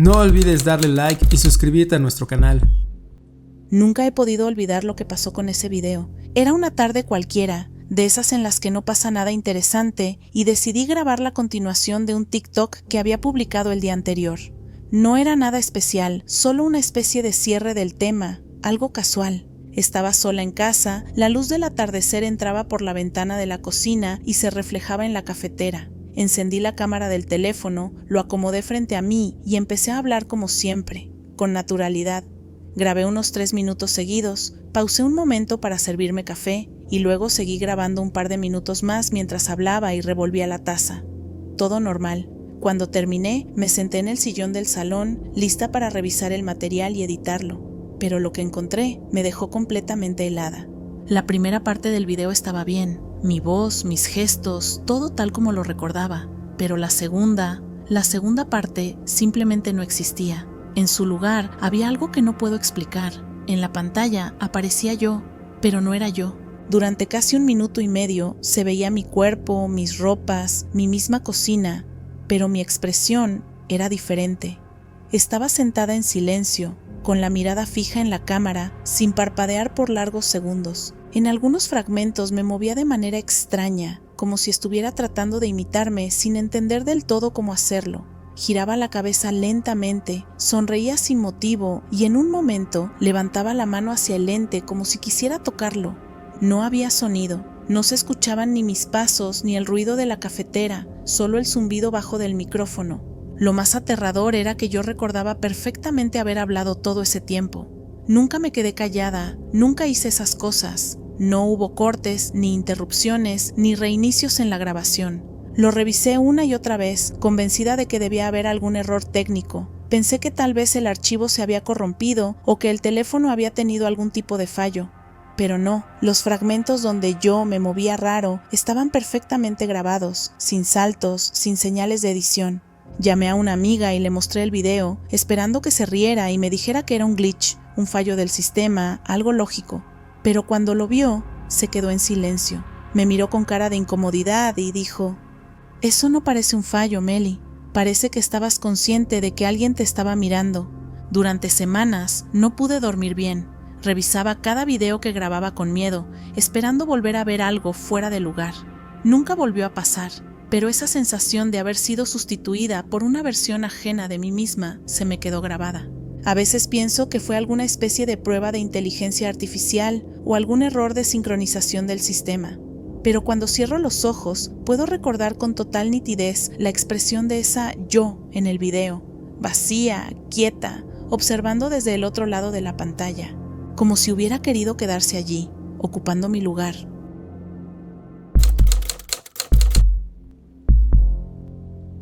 No olvides darle like y suscribirte a nuestro canal. Nunca he podido olvidar lo que pasó con ese video. Era una tarde cualquiera, de esas en las que no pasa nada interesante, y decidí grabar la continuación de un TikTok que había publicado el día anterior. No era nada especial, solo una especie de cierre del tema, algo casual. Estaba sola en casa, la luz del atardecer entraba por la ventana de la cocina y se reflejaba en la cafetera. Encendí la cámara del teléfono, lo acomodé frente a mí y empecé a hablar como siempre, con naturalidad. Grabé unos 3 minutos seguidos, pausé un momento para servirme café y luego seguí grabando un par de minutos más mientras hablaba y revolvía la taza. Todo normal. Cuando terminé, me senté en el sillón del salón, lista para revisar el material y editarlo. Pero lo que encontré me dejó completamente helada. La primera parte del video estaba bien, mi voz, mis gestos, todo tal como lo recordaba. Pero la segunda parte simplemente no existía. En su lugar había algo que no puedo explicar. En la pantalla aparecía yo, pero no era yo. Durante casi 1 minuto y medio se veía mi cuerpo, mis ropas, mi misma cocina, pero mi expresión era diferente. Estaba sentada en silencio, con la mirada fija en la cámara, sin parpadear por largos segundos. En algunos fragmentos me movía de manera extraña, como si estuviera tratando de imitarme sin entender del todo cómo hacerlo. Giraba la cabeza lentamente, sonreía sin motivo y en un momento levantaba la mano hacia el lente como si quisiera tocarlo. No había sonido, no se escuchaban ni mis pasos ni el ruido de la cafetera, solo el zumbido bajo del micrófono. Lo más aterrador era que yo recordaba perfectamente haber hablado todo ese tiempo. Nunca me quedé callada, nunca hice esas cosas. No hubo cortes, ni interrupciones, ni reinicios en la grabación. Lo revisé una y otra vez, convencida de que debía haber algún error técnico. Pensé que tal vez el archivo se había corrompido o que el teléfono había tenido algún tipo de fallo. Pero no, los fragmentos donde yo me movía raro estaban perfectamente grabados, sin saltos, sin señales de edición. Llamé a una amiga y le mostré el video, esperando que se riera y me dijera que era un glitch, un fallo del sistema, algo lógico. Pero cuando lo vio, se quedó en silencio. Me miró con cara de incomodidad y dijo: «Eso no parece un fallo, Meli. Parece que estabas consciente de que alguien te estaba mirando. Durante semanas no pude dormir bien. Revisaba cada video que grababa con miedo, esperando volver a ver algo fuera de lugar. Nunca volvió a pasar, pero esa sensación de haber sido sustituida por una versión ajena de mí misma se me quedó grabada. A veces pienso que fue alguna especie de prueba de inteligencia artificial o algún error de sincronización del sistema. Pero cuando cierro los ojos, puedo recordar con total nitidez la expresión de esa yo en el video, vacía, quieta, observando desde el otro lado de la pantalla, como si hubiera querido quedarse allí, ocupando mi lugar».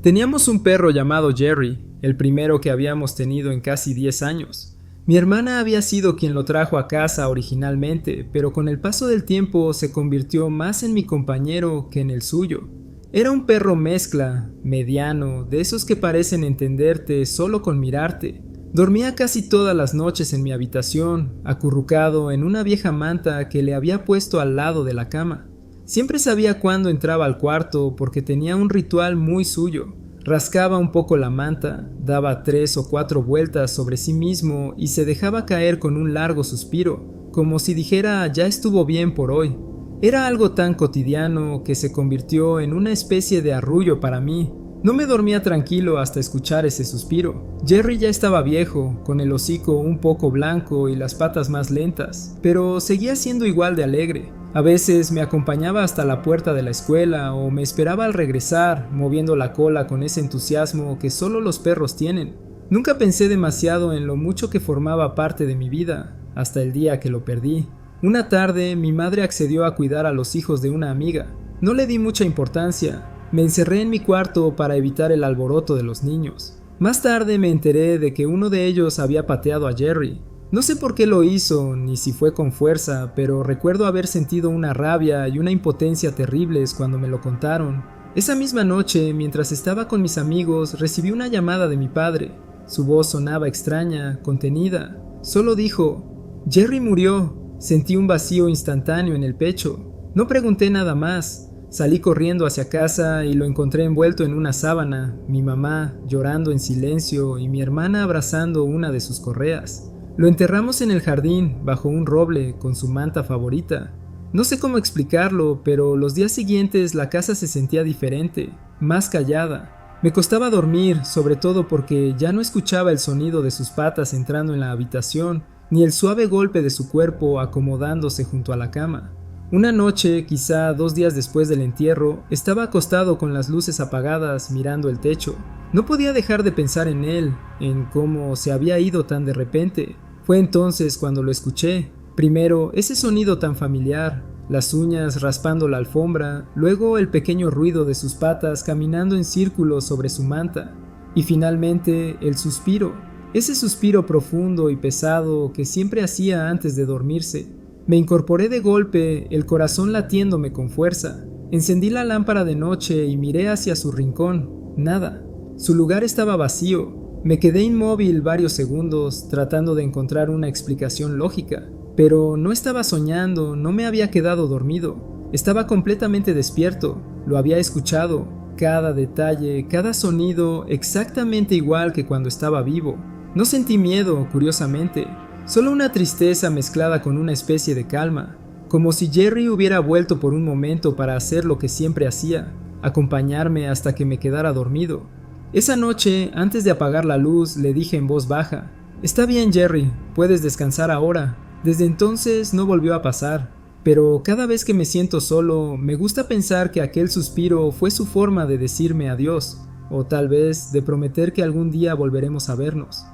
Teníamos un perro llamado Jerry, el primero que habíamos tenido en casi 10 años. Mi hermana había sido quien lo trajo a casa originalmente, pero con el paso del tiempo se convirtió más en mi compañero que en el suyo. Era un perro mezcla, mediano, de esos que parecen entenderte solo con mirarte. Dormía casi todas las noches en mi habitación, acurrucado en una vieja manta que le había puesto al lado de la cama. Siempre sabía cuándo entraba al cuarto porque tenía un ritual muy suyo. Rascaba un poco la manta, daba 3 o 4 vueltas sobre sí mismo y se dejaba caer con un largo suspiro, como si dijera ya estuvo bien por hoy. Era algo tan cotidiano que se convirtió en una especie de arrullo para mí. No me dormía tranquilo hasta escuchar ese suspiro. Jerry ya estaba viejo, con el hocico un poco blanco y las patas más lentas, pero seguía siendo igual de alegre. A veces me acompañaba hasta la puerta de la escuela o me esperaba al regresar, moviendo la cola con ese entusiasmo que solo los perros tienen. Nunca pensé demasiado en lo mucho que formaba parte de mi vida, hasta el día que lo perdí. Una tarde mi madre accedió a cuidar a los hijos de una amiga. No le di mucha importancia. Me encerré en mi cuarto para evitar el alboroto de los niños. Más tarde me enteré de que uno de ellos había pateado a Jerry. No sé por qué lo hizo, ni si fue con fuerza, pero recuerdo haber sentido una rabia y una impotencia terribles cuando me lo contaron. Esa misma noche, mientras estaba con mis amigos, recibí una llamada de mi padre. Su voz sonaba extraña, contenida. Solo dijo: «Jerry murió». Sentí un vacío instantáneo en el pecho. No pregunté nada más. Salí corriendo hacia casa y lo encontré envuelto en una sábana, mi mamá llorando en silencio y mi hermana abrazando una de sus correas. Lo enterramos en el jardín, bajo un roble, con su manta favorita. No sé cómo explicarlo, pero los días siguientes la casa se sentía diferente, más callada. Me costaba dormir, sobre todo porque ya no escuchaba el sonido de sus patas entrando en la habitación, ni el suave golpe de su cuerpo acomodándose junto a la cama. Una noche, quizá 2 días después del entierro, estaba acostado con las luces apagadas mirando el techo. No podía dejar de pensar en él, en cómo se había ido tan de repente. Fue entonces cuando lo escuché. Primero, ese sonido tan familiar, las uñas raspando la alfombra, luego el pequeño ruido de sus patas caminando en círculos sobre su manta, y finalmente el suspiro, ese suspiro profundo y pesado que siempre hacía antes de dormirse. Me incorporé de golpe, el corazón latiéndome con fuerza. Encendí la lámpara de noche y miré hacia su rincón. Nada. Su lugar estaba vacío. Me quedé inmóvil varios segundos, tratando de encontrar una explicación lógica. Pero no estaba soñando, no me había quedado dormido. Estaba completamente despierto. Lo había escuchado. Cada detalle, cada sonido, exactamente igual que cuando estaba vivo. No sentí miedo, curiosamente. Solo una tristeza mezclada con una especie de calma, como si Jerry hubiera vuelto por un momento para hacer lo que siempre hacía, acompañarme hasta que me quedara dormido. Esa noche, antes de apagar la luz, le dije en voz baja: «Está bien, Jerry, puedes descansar ahora». Desde entonces no volvió a pasar, pero cada vez que me siento solo, me gusta pensar que aquel suspiro fue su forma de decirme adiós, o tal vez de prometer que algún día volveremos a vernos.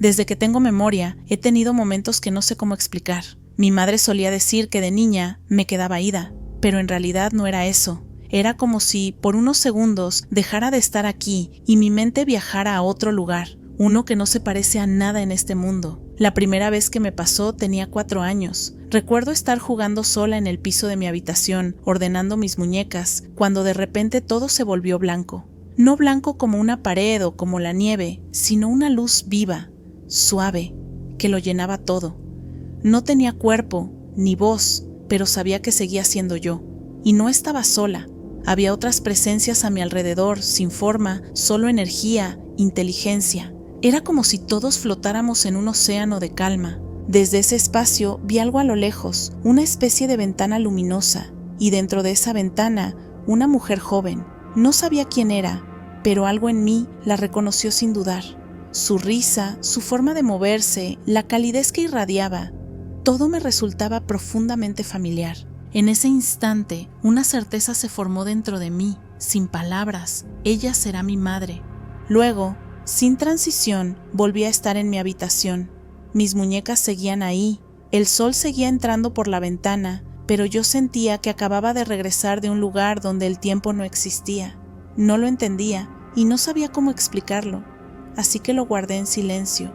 Desde que tengo memoria, he tenido momentos que no sé cómo explicar. Mi madre solía decir que de niña me quedaba ida, pero en realidad no era eso. Era como si, por unos segundos, dejara de estar aquí y mi mente viajara a otro lugar, uno que no se parece a nada en este mundo. La primera vez que me pasó tenía 4 años. Recuerdo estar jugando sola en el piso de mi habitación, ordenando mis muñecas, cuando de repente todo se volvió blanco. No blanco como una pared o como la nieve, sino una luz viva, suave, que lo llenaba todo. No tenía cuerpo, ni voz, pero sabía que seguía siendo yo. Y no estaba sola. Había otras presencias a mi alrededor, sin forma, solo energía, inteligencia. Era como si todos flotáramos en un océano de calma. Desde ese espacio vi algo a lo lejos, una especie de ventana luminosa, y dentro de esa ventana, una mujer joven. No sabía quién era, pero algo en mí la reconoció sin dudar. Su risa, su forma de moverse, la calidez que irradiaba, todo me resultaba profundamente familiar. En ese instante, una certeza se formó dentro de mí, sin palabras: ella será mi madre. Luego, sin transición, volví a estar en mi habitación. Mis muñecas seguían ahí, el sol seguía entrando por la ventana, pero yo sentía que acababa de regresar de un lugar donde el tiempo no existía. No lo entendía y no sabía cómo explicarlo, así que lo guardé en silencio.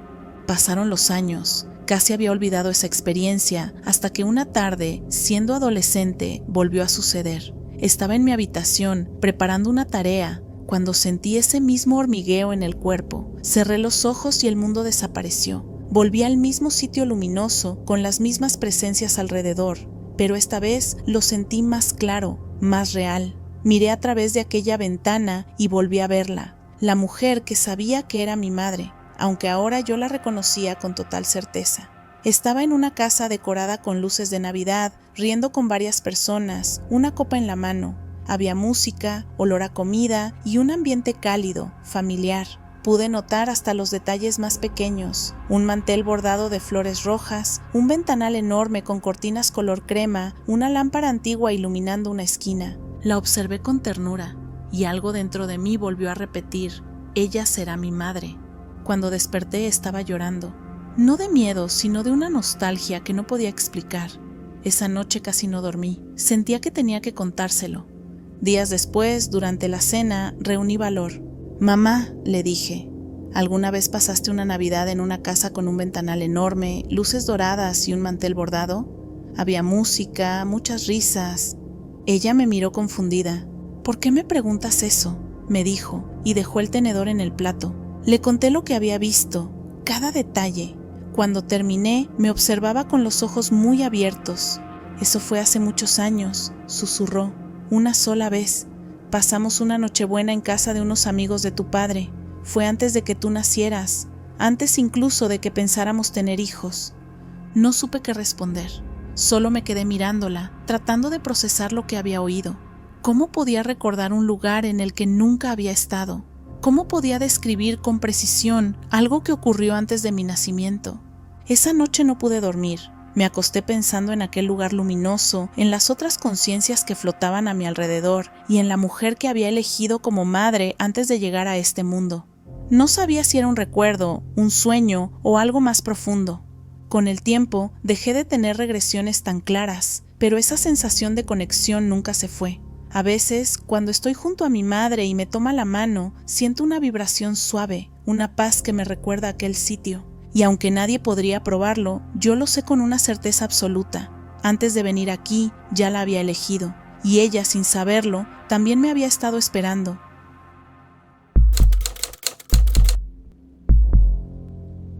Pasaron los años. Casi había olvidado esa experiencia hasta que una tarde, siendo adolescente, volvió a suceder. Estaba en mi habitación preparando una tarea cuando sentí ese mismo hormigueo en el cuerpo. Cerré los ojos y el mundo desapareció. Volví al mismo sitio luminoso con las mismas presencias alrededor, pero esta vez lo sentí más claro, más real. Miré a través de aquella ventana y volví a verla, la mujer que sabía que era mi madre, aunque ahora yo la reconocía con total certeza. Estaba en una casa decorada con luces de Navidad, riendo con varias personas, una copa en la mano. Había música, olor a comida y un ambiente cálido, familiar. Pude notar hasta los detalles más pequeños: un mantel bordado de flores rojas, un ventanal enorme con cortinas color crema, una lámpara antigua iluminando una esquina. La observé con ternura y algo dentro de mí volvió a repetir: ella será mi madre. Cuando desperté estaba llorando, no de miedo, sino de una nostalgia que no podía explicar. Esa noche casi no dormí, sentía que tenía que contárselo. Días después, durante la cena, reuní valor. «Mamá», le dije, ¿alguna vez pasaste una Navidad en una casa con un ventanal enorme, luces doradas y un mantel bordado? Había música, muchas risas. Ella me miró confundida. «¿Por qué me preguntas eso?», me dijo, y dejó el tenedor en el plato. Le conté lo que había visto, cada detalle. Cuando terminé, me observaba con los ojos muy abiertos. Eso fue hace muchos años, susurró. Una sola vez. Pasamos una Nochebuena en casa de unos amigos de tu padre. Fue antes de que tú nacieras, antes incluso de que pensáramos tener hijos. No supe qué responder. Solo me quedé mirándola, tratando de procesar lo que había oído. ¿Cómo podía recordar un lugar en el que nunca había estado? ¿Cómo podía describir con precisión algo que ocurrió antes de mi nacimiento? Esa noche no pude dormir. Me acosté pensando en aquel lugar luminoso, en las otras conciencias que flotaban a mi alrededor y en la mujer que había elegido como madre antes de llegar a este mundo. No sabía si era un recuerdo, un sueño o algo más profundo. Con el tiempo dejé de tener regresiones tan claras, pero esa sensación de conexión nunca se fue. A veces, cuando estoy junto a mi madre y me toma la mano, siento una vibración suave, una paz que me recuerda aquel sitio. Y aunque nadie podría probarlo, yo lo sé con una certeza absoluta. Antes de venir aquí, ya la había elegido, y ella, sin saberlo, también me había estado esperando.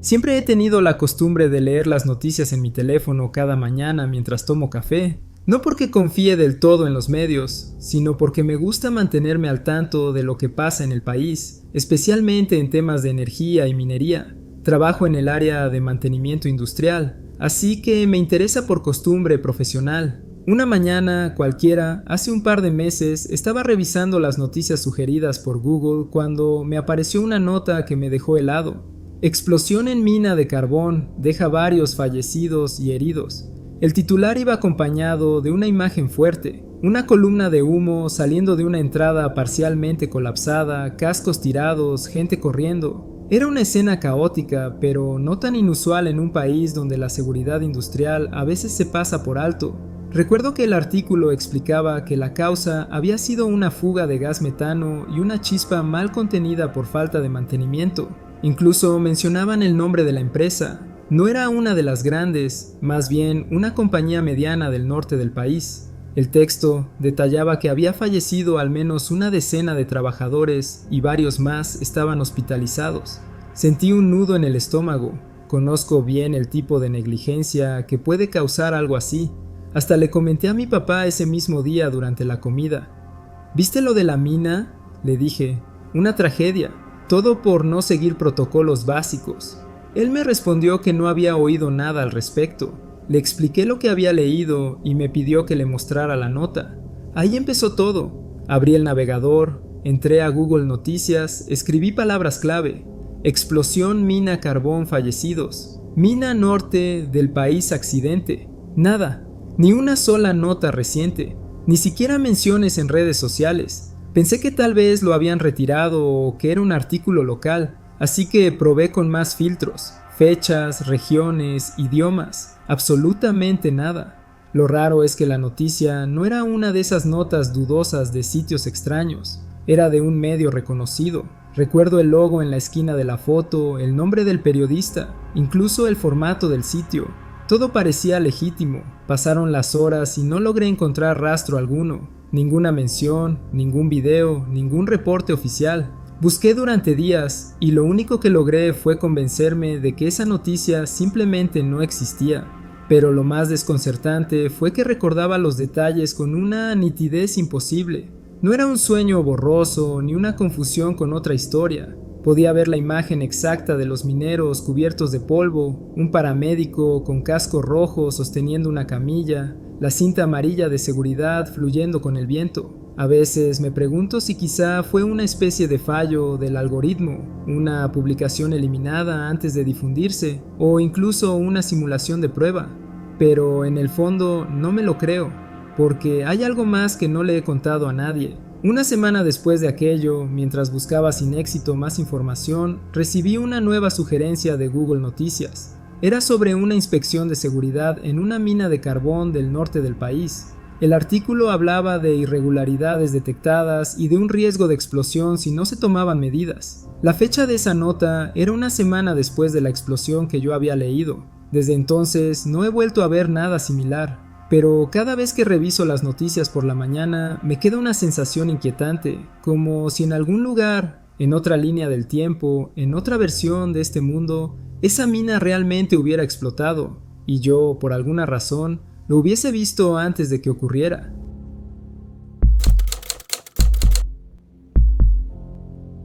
Siempre he tenido la costumbre de leer las noticias en mi teléfono cada mañana mientras tomo café. No porque confíe del todo en los medios, sino porque me gusta mantenerme al tanto de lo que pasa en el país, especialmente en temas de energía y minería. Trabajo en el área de mantenimiento industrial, así que me interesa por costumbre profesional. Una mañana cualquiera, hace un par de meses, estaba revisando las noticias sugeridas por Google cuando me apareció una nota que me dejó helado. Explosión en mina de carbón deja varios fallecidos y heridos. El titular iba acompañado de una imagen fuerte, una columna de humo saliendo de una entrada parcialmente colapsada, cascos tirados, gente corriendo. Era una escena caótica, pero no tan inusual en un país donde la seguridad industrial a veces se pasa por alto. Recuerdo que el artículo explicaba que la causa había sido una fuga de gas metano y una chispa mal contenida por falta de mantenimiento. Incluso mencionaban el nombre de la empresa. No era una de las grandes, más bien una compañía mediana del norte del país. El texto detallaba que había fallecido al menos una decena de trabajadores y varios más estaban hospitalizados. Sentí un nudo en el estómago. Conozco bien el tipo de negligencia que puede causar algo así. Hasta le comenté a mi papá ese mismo día durante la comida. ¿Viste lo de la mina?, le dije. Una tragedia. Todo por no seguir protocolos básicos. Él me respondió que no había oído nada al respecto. Le expliqué lo que había leído y me pidió que le mostrara la nota. Ahí empezó todo. Abrí el navegador, entré a Google Noticias, escribí palabras clave. Explosión mina carbón fallecidos. Mina norte del país accidente. Nada, ni una sola nota reciente, ni siquiera menciones en redes sociales. Pensé que tal vez lo habían retirado o que era un artículo local. Así que probé con más filtros, fechas, regiones, idiomas, absolutamente nada. Lo raro es que la noticia no era una de esas notas dudosas de sitios extraños, era de un medio reconocido. Recuerdo el logo en la esquina de la foto, el nombre del periodista, incluso el formato del sitio. Todo parecía legítimo. Pasaron las horas y no logré encontrar rastro alguno, ninguna mención, ningún video, ningún reporte oficial. Busqué durante días y lo único que logré fue convencerme de que esa noticia simplemente no existía. Pero lo más desconcertante fue que recordaba los detalles con una nitidez imposible. No era un sueño borroso ni una confusión con otra historia. Podía ver la imagen exacta de los mineros cubiertos de polvo, un paramédico con casco rojo sosteniendo una camilla, la cinta amarilla de seguridad fluyendo con el viento. A veces me pregunto si quizá fue una especie de fallo del algoritmo, una publicación eliminada antes de difundirse, o incluso una simulación de prueba. Pero en el fondo no me lo creo, porque hay algo más que no le he contado a nadie. Una semana después de aquello, mientras buscaba sin éxito más información, recibí una nueva sugerencia de Google Noticias. Era sobre una inspección de seguridad en una mina de carbón del norte del país. El artículo hablaba de irregularidades detectadas y de un riesgo de explosión si no se tomaban medidas. La fecha de esa nota era una semana después de la explosión que yo había leído. Desde entonces no he vuelto a ver nada similar, pero cada vez que reviso las noticias por la mañana me queda una sensación inquietante, como si en algún lugar, en otra línea del tiempo, en otra versión de este mundo, esa mina realmente hubiera explotado, y yo, por alguna razón, lo hubiese visto antes de que ocurriera.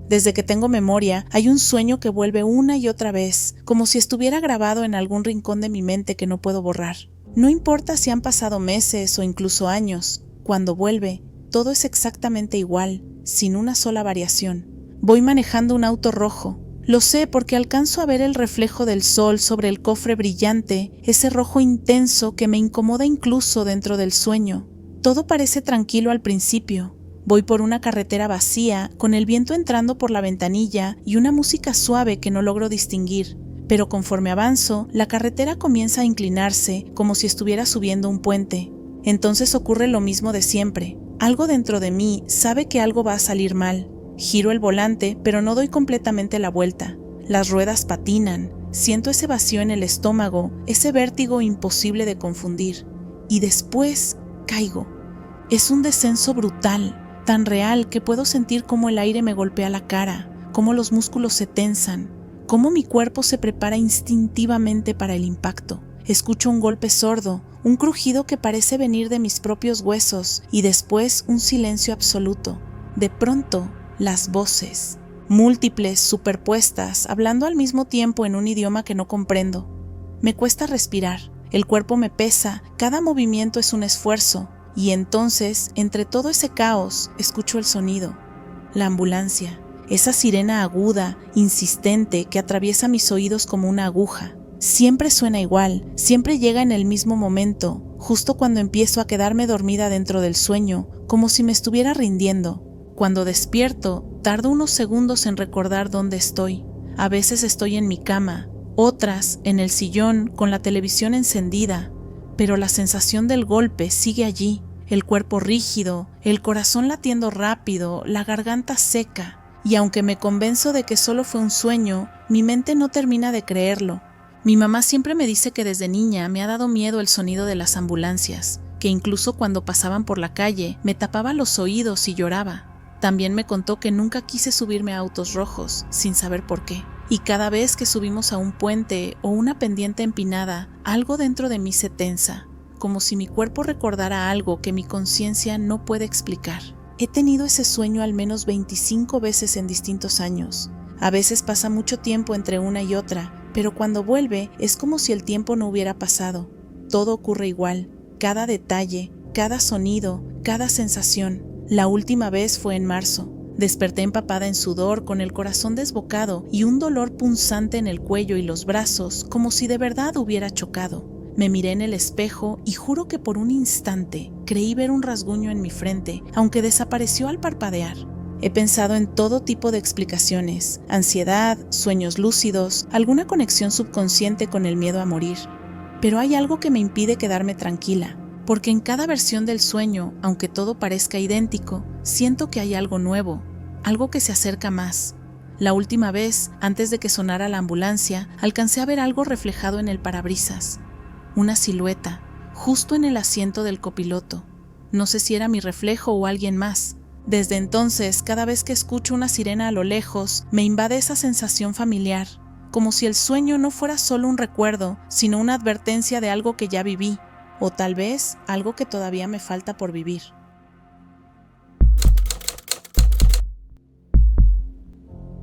Desde que tengo memoria, hay un sueño que vuelve una y otra vez, como si estuviera grabado en algún rincón de mi mente que no puedo borrar. No importa si han pasado meses o incluso años, cuando vuelve, todo es exactamente igual, sin una sola variación. Voy manejando un auto rojo. Lo sé porque alcanzo a ver el reflejo del sol sobre el cofre brillante, ese rojo intenso que me incomoda incluso dentro del sueño. Todo parece tranquilo al principio. Voy por una carretera vacía, con el viento entrando por la ventanilla y una música suave que no logro distinguir. Pero conforme avanzo, la carretera comienza a inclinarse, como si estuviera subiendo un puente. Entonces ocurre lo mismo de siempre. Algo dentro de mí sabe que algo va a salir mal. Giro el volante, pero no doy completamente la vuelta. Las ruedas patinan. Siento ese vacío en el estómago, ese vértigo imposible de confundir. Y después caigo. Es un descenso brutal. Tan real que puedo sentir cómo el aire me golpea la cara, cómo los músculos se tensan, cómo mi cuerpo se prepara instintivamente para el impacto. Escucho un golpe sordo, un crujido que parece venir de mis propios huesos y después un silencio absoluto. De pronto, las voces, múltiples, superpuestas, hablando al mismo tiempo en un idioma que no comprendo. Me cuesta respirar, el cuerpo me pesa, cada movimiento es un esfuerzo. Y entonces, entre todo ese caos, escucho el sonido. La ambulancia, esa sirena aguda, insistente, que atraviesa mis oídos como una aguja. Siempre suena igual, siempre llega en el mismo momento, justo cuando empiezo a quedarme dormida dentro del sueño, como si me estuviera rindiendo. Cuando despierto, tardo unos segundos en recordar dónde estoy. A veces estoy en mi cama, otras en el sillón con la televisión encendida, pero la sensación del golpe sigue allí. El cuerpo rígido, el corazón latiendo rápido, la garganta seca, y aunque me convenzo de que solo fue un sueño, mi mente no termina de creerlo. Mi mamá siempre me dice que desde niña me ha dado miedo el sonido de las ambulancias, que incluso cuando pasaban por la calle me tapaba los oídos y lloraba. También me contó que nunca quise subirme a autos rojos, sin saber por qué. Y cada vez que subimos a un puente o una pendiente empinada, algo dentro de mí se tensa, como si mi cuerpo recordara algo que mi conciencia no puede explicar. He tenido ese sueño al menos 25 veces en distintos años. A veces pasa mucho tiempo entre una y otra, pero cuando vuelve es como si el tiempo no hubiera pasado. Todo ocurre igual, cada detalle, cada sonido, cada sensación. La última vez fue en marzo. Desperté empapada en sudor, con el corazón desbocado y un dolor punzante en el cuello y los brazos, como si de verdad hubiera chocado. Me miré en el espejo y juro que por un instante creí ver un rasguño en mi frente, aunque desapareció al parpadear. He pensado en todo tipo de explicaciones: ansiedad, sueños lúcidos, alguna conexión subconsciente con el miedo a morir. Pero hay algo que me impide quedarme tranquila, porque en cada versión del sueño, aunque todo parezca idéntico, siento que hay algo nuevo, algo que se acerca más. La última vez, antes de que sonara la ambulancia, alcancé a ver algo reflejado en el parabrisas. Una silueta, justo en el asiento del copiloto. No sé si era mi reflejo o alguien más. Desde entonces, cada vez que escucho una sirena a lo lejos, me invade esa sensación familiar, como si el sueño no fuera solo un recuerdo, sino una advertencia de algo que ya viví, o tal vez algo que todavía me falta por vivir.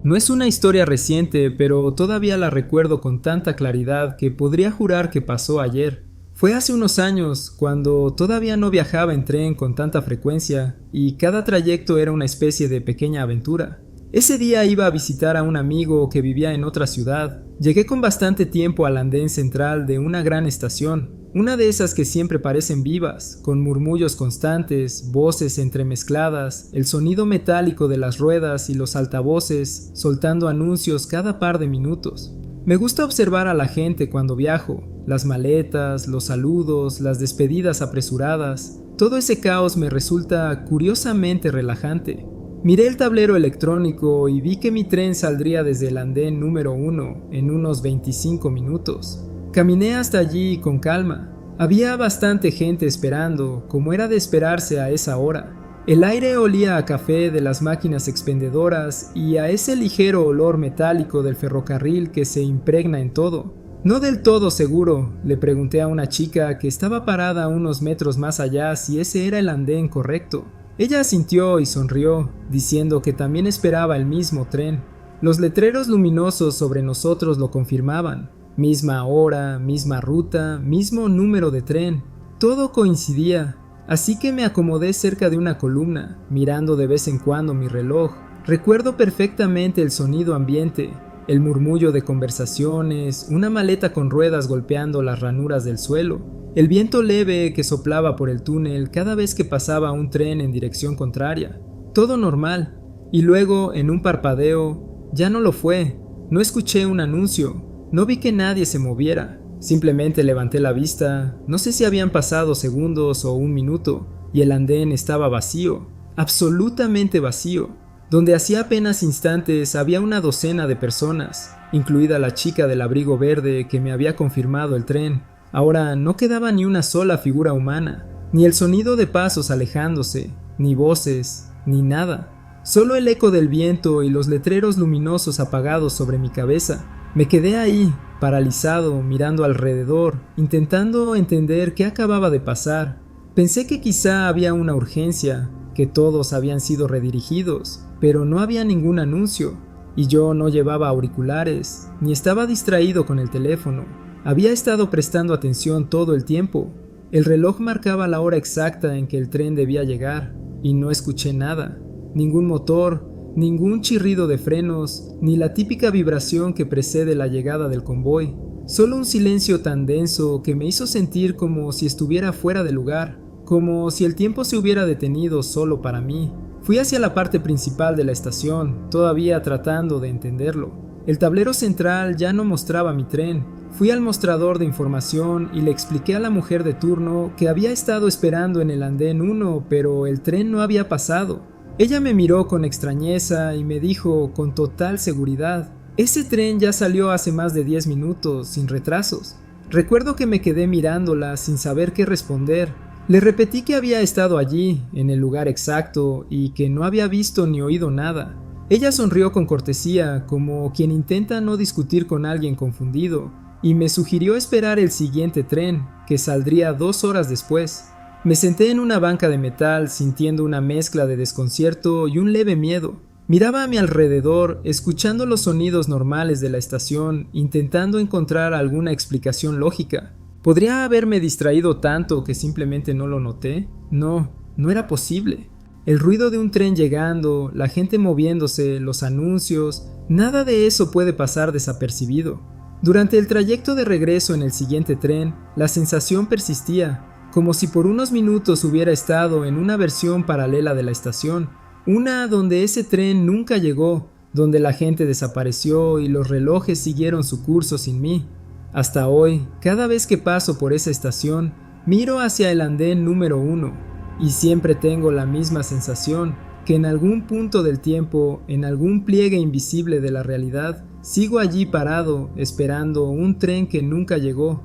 No es una historia reciente, pero todavía la recuerdo con tanta claridad que podría jurar que pasó ayer. Fue hace unos años, cuando todavía no viajaba en tren con tanta frecuencia y cada trayecto era una especie de pequeña aventura. Ese día iba a visitar a un amigo que vivía en otra ciudad. Llegué con bastante tiempo al andén central de una gran estación, una de esas que siempre parecen vivas, con murmullos constantes, voces entremezcladas, el sonido metálico de las ruedas y los altavoces soltando anuncios cada par de minutos. Me gusta observar a la gente cuando viajo, las maletas, los saludos, las despedidas apresuradas. Todo ese caos me resulta curiosamente relajante. Miré el tablero electrónico y vi que mi tren saldría desde el andén número 1 en unos 25 minutos. Caminé hasta allí con calma. Había bastante gente esperando, como era de esperarse a esa hora. El aire olía a café de las máquinas expendedoras y a ese ligero olor metálico del ferrocarril que se impregna en todo. No del todo seguro, le pregunté a una chica que estaba parada unos metros más allá si ese era el andén correcto. Ella asintió y sonrió, diciendo que también esperaba el mismo tren. Los letreros luminosos sobre nosotros lo confirmaban. Misma hora, misma ruta, mismo número de tren. Todo coincidía. Así que me acomodé cerca de una columna, mirando de vez en cuando mi reloj. Recuerdo perfectamente el sonido ambiente, el murmullo de conversaciones, una maleta con ruedas golpeando las ranuras del suelo, el viento leve que soplaba por el túnel cada vez que pasaba un tren en dirección contraria. Todo normal. Y luego, en un parpadeo, ya no lo fue. No escuché un anuncio, no vi que nadie se moviera. Simplemente levanté la vista, no sé si habían pasado segundos o un minuto, y el andén estaba vacío, absolutamente vacío. Donde hacía apenas instantes había una docena de personas, incluida la chica del abrigo verde que me había confirmado el tren. Ahora no quedaba ni una sola figura humana, ni el sonido de pasos alejándose, ni voces, ni nada. Solo el eco del viento y los letreros luminosos apagados sobre mi cabeza. Me quedé ahí, paralizado, mirando alrededor, intentando entender qué acababa de pasar. Pensé que quizá había una urgencia, que todos habían sido redirigidos, pero no había ningún anuncio, y yo no llevaba auriculares, ni estaba distraído con el teléfono. Había estado prestando atención todo el tiempo. El reloj marcaba la hora exacta en que el tren debía llegar, y no escuché nada, ningún motor, ningún chirrido de frenos, ni la típica vibración que precede la llegada del convoy. Solo un silencio tan denso que me hizo sentir como si estuviera fuera de lugar, como si el tiempo se hubiera detenido solo para mí. Fui hacia la parte principal de la estación, todavía tratando de entenderlo. El tablero central ya no mostraba mi tren. Fui al mostrador de información y le expliqué a la mujer de turno que había estado esperando en el andén 1, pero el tren no había pasado. Ella me miró con extrañeza y me dijo con total seguridad: ese tren ya salió hace más de 10 minutos, sin retrasos. Recuerdo que me quedé mirándola sin saber qué responder. Le repetí que había estado allí, en el lugar exacto, y que no había visto ni oído nada. Ella sonrió con cortesía, como quien intenta no discutir con alguien confundido, y me sugirió esperar el siguiente tren, que saldría 2 horas después. Me senté en una banca de metal sintiendo una mezcla de desconcierto y un leve miedo. Miraba a mi alrededor, escuchando los sonidos normales de la estación, intentando encontrar alguna explicación lógica. ¿Podría haberme distraído tanto que simplemente no lo noté? No era posible. El ruido de un tren llegando, la gente moviéndose, los anuncios, nada de eso puede pasar desapercibido. Durante el trayecto de regreso en el siguiente tren, la sensación persistía, como si por unos minutos hubiera estado en una versión paralela de la estación, una donde ese tren nunca llegó, donde la gente desapareció y los relojes siguieron su curso sin mí. Hasta hoy, cada vez que paso por esa estación, miro hacia el andén número 1, y siempre tengo la misma sensación, que en algún punto del tiempo, en algún pliegue invisible de la realidad, sigo allí parado, esperando un tren que nunca llegó.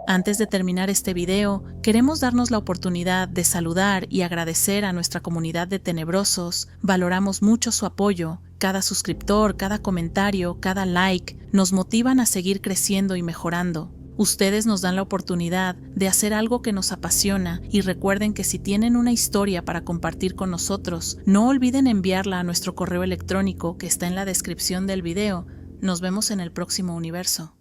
Antes de terminar este video, queremos darnos la oportunidad de saludar y agradecer a nuestra comunidad de tenebrosos. Valoramos mucho su apoyo. Cada suscriptor, cada comentario, cada like nos motivan a seguir creciendo y mejorando. Ustedes nos dan la oportunidad de hacer algo que nos apasiona y recuerden que si tienen una historia para compartir con nosotros, no olviden enviarla a nuestro correo electrónico que está en la descripción del video. Nos vemos en el próximo universo.